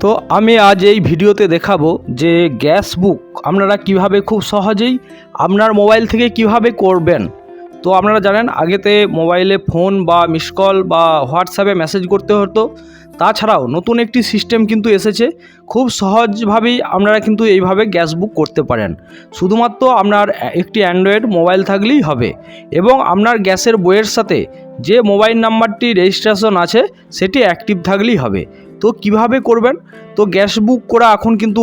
তো আমি আজ এই ভিডিওতে দেখাবো যে গ্যাস বুক আপনারা কিভাবে খুব সহজেই আপনার মোবাইল থেকে কিভাবে করবেন। তো আপনারা জানেন আগেতে মোবাইলে ফোন বা মিস কল বা হোয়াটসঅ্যাপে মেসেজ করতে হতো। তাছাড়াও নতুন একটি সিস্টেম কিন্তু এসেছে, খুব সহজভাবেই আপনারা কিন্তু এইভাবে গ্যাস বুক করতে পারেন। শুধুমাত্র আপনার একটি অ্যান্ড্রয়েড মোবাইল থাকলেই হবে এবং আপনার গ্যাসের বইয়ের সাথে যে মোবাইল নাম্বারটি রেজিস্ট্রেশন আছে সেটি অ্যাক্টিভ থাকলেই হবে। তো কিভাবে করবেন? তো গ্যাস বুক করা এখন কিন্তু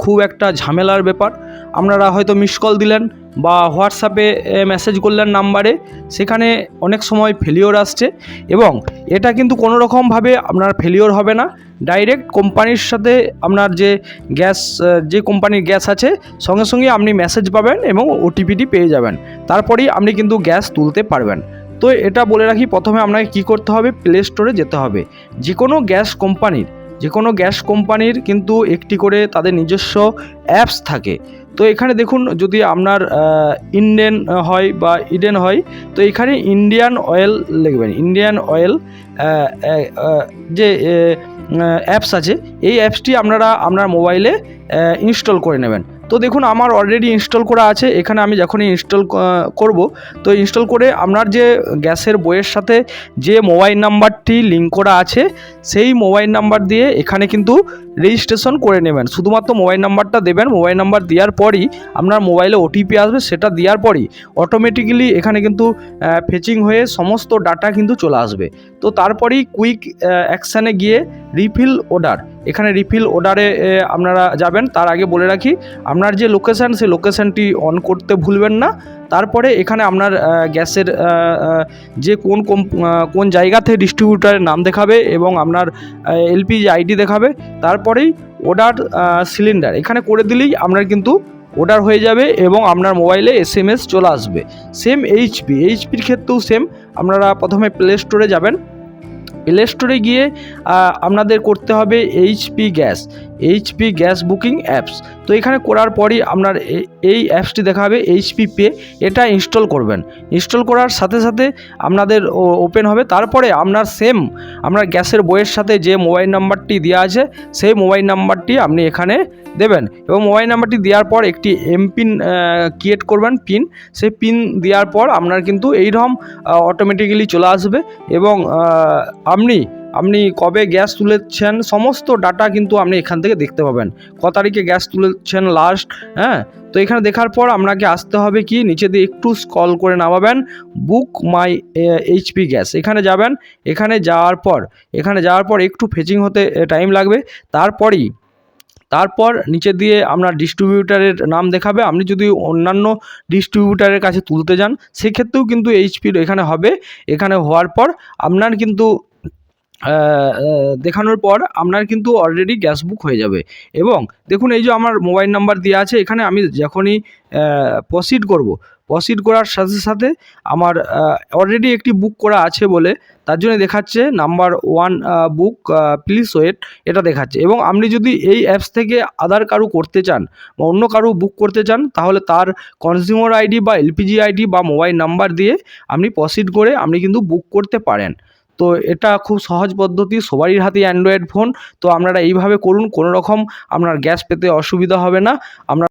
খুব একটা ঝামেলার ব্যাপার। আপনারা হয়তো মিস কল দিলেন বা হোয়াটসঅ্যাপে মেসেজ করলেন নাম্বারে, সেখানে অনেক সময় ফেলিওর আসছে এবং এটা কিন্তু কোনো রকমভাবে আপনার ফেলিওর হবে না। ডাইরেক্ট কোম্পানির সাথে আপনার যে গ্যাস যে কোম্পানির গ্যাস আছে সঙ্গে সঙ্গে আপনি মেসেজ পাবেন এবং ওটিপিটি পেয়ে যাবেন, তারপরেই আপনি কিন্তু গ্যাস তুলতে পারবেন। তো এটা বলে রাখি, প্রথমে আপনাকে কী করতে হবে, প্লে স্টোরে যেতে হবে। যে কোনো গ্যাস কোম্পানির কিন্তু একটি করে তাদের নিজস্ব অ্যাপস থাকে। তো এখানে দেখুন, যদি আপনার ইন্ডিয়ান হয় বা ইডেন হয়, তো এখানে ইন্ডিয়ান অয়েল লিখবেন। ইন্ডিয়ান অয়েল যে অ্যাপস আছে, এই অ্যাপসটি আপনারা আপনার মোবাইলে ইনস্টল করে নেবেন। তো দেখুন আমার অলরেডি ইনস্টল করা আছে। এখানে আমি যখনই ইনস্টল করব, তো ইনস্টল করে আপনার যে গ্যাসের বইয়ের সাথে যে মোবাইল নাম্বারটি লিঙ্ক করা আছে সেই মোবাইল নাম্বার দিয়ে এখানে কিন্তু রেজিস্ট্রেশন করে নেবেন। শুধুমাত্র মোবাইল নাম্বারটা দেবেন। মোবাইল নাম্বার দেওয়ার পরই আপনার মোবাইলে ওটিপি আসবে, সেটা দেওয়ার পরই অটোমেটিক্যালি এখানে কিন্তু ফেচিং হয়ে সমস্ত ডাটা কিন্তু চলে আসবে। তো তারপরেই কুইক অ্যাকশানে গিয়ে রিফিল অর্ডার, এখানে রিফিল অর্ডারে আপনারা যাবেন। তার আগে বলে রাখি, আপনার যে লোকেশান সেই লোকেশানটি অন করতে ভুলবেন না। তারপরে এখানে আপনার গ্যাসের যে কোন জায়গা থেকে ডিস্ট্রিবিউটারের নাম দেখাবে এবং আপনার এলপিজি আইডি দেখাবে। তারপরেই অর্ডার সিলিন্ডার এখানে করে দিলেই আপনার কিন্তু অর্ডার হয়ে যাবে এবং আপনার মোবাইলে SMS চলে আসবে। সেম এইচপির ক্ষেত্রেও সেম। আপনারা প্রথমে প্লে স্টোরে যাবেন। প্লে স্টোরে গিয়ে আপনাদের করতে হবে এইচপি গ্যাস বুকিং অ্যাপস। তো এখানে করার পরই আপনার এই অ্যাপসটি দেখা হবে এইচপি পে, এটা ইনস্টল করবেন। ইনস্টল করার সাথে সাথে আপনাদের ওপেন হবে। তারপরে আপনার গ্যাসের বইয়ের সাথে যে মোবাইল নাম্বারটি দেওয়া আছে সেই মোবাইল নাম্বারটি আপনি এখানে দেবেন এবং মোবাইল নাম্বারটি দেওয়ার পর একটি এমপিন ক্রিয়েট করবেন, সেই পিন দেওয়ার পর আপনার কিন্তু এইরকম অটোমেটিক্যালি চলে আসবে এবং আপনি কবে গ্যাস তুলেছেন সমস্ত ডাটা কিন্তু আপনি এখান থেকে দেখতে পাবেন। তারিখে গ্যাস তুলেছেন লাস্ট, তো এখানে দেখার পর আপনাকে আসতে হবে কি, নিচে দিয়ে একটু স্ক্রল করে নামাবেন, বুক মাই এইচপি গ্যাস, এখানে যাবেন। এখানে যাওয়ার পর একটু ফেচিং হতে টাইম লাগবে। তারপর নিচে দিয়ে আপনার ডিস্ট্রিবিউটারের নাম দেখাবে। আপনি যদি অন্যান্য ডিস্ট্রিবিউটারের কাছে তুলতে যান সেক্ষেত্রেও কিন্তু এইচপির এখানে হবে। এখানে হওয়ার পর আপনার কিন্তু দেখানোর পর আপনার কিন্তু অলরেডি গ্যাস বুক হয়ে যাবে। এবং দেখুন, এই যে আমার মোবাইল নাম্বার দেওয়া আছে, এখানে আমি যখনই প্রসিড করার সাথে সাথে আমার অলরেডি একটি বুক করা আছে বলে তার জন্য দেখাচ্ছে নাম্বার 1 বুক, প্লিজ ওয়েট, এটা দেখাচ্ছে। এবং আপনি যদি এই অ্যাপস থেকে আদার কারো করতে চান বা অন্য কারো বুক করতে চান, তাহলে তার কনজিউমার আইডি বা এলপিজি আইডি বা মোবাইল নাম্বার দিয়ে আপনি প্রসিড করে আপনি কিন্তু বুক করতে পারেন। তো এটা খুব সহজ পদ্ধতি, সবারই হাতে অ্যান্ড্রয়েড ফোন। তো আপনারা এইভাবে করুন, কোনো রকম আপনার গ্যাস পেতে অসুবিধা হবে না।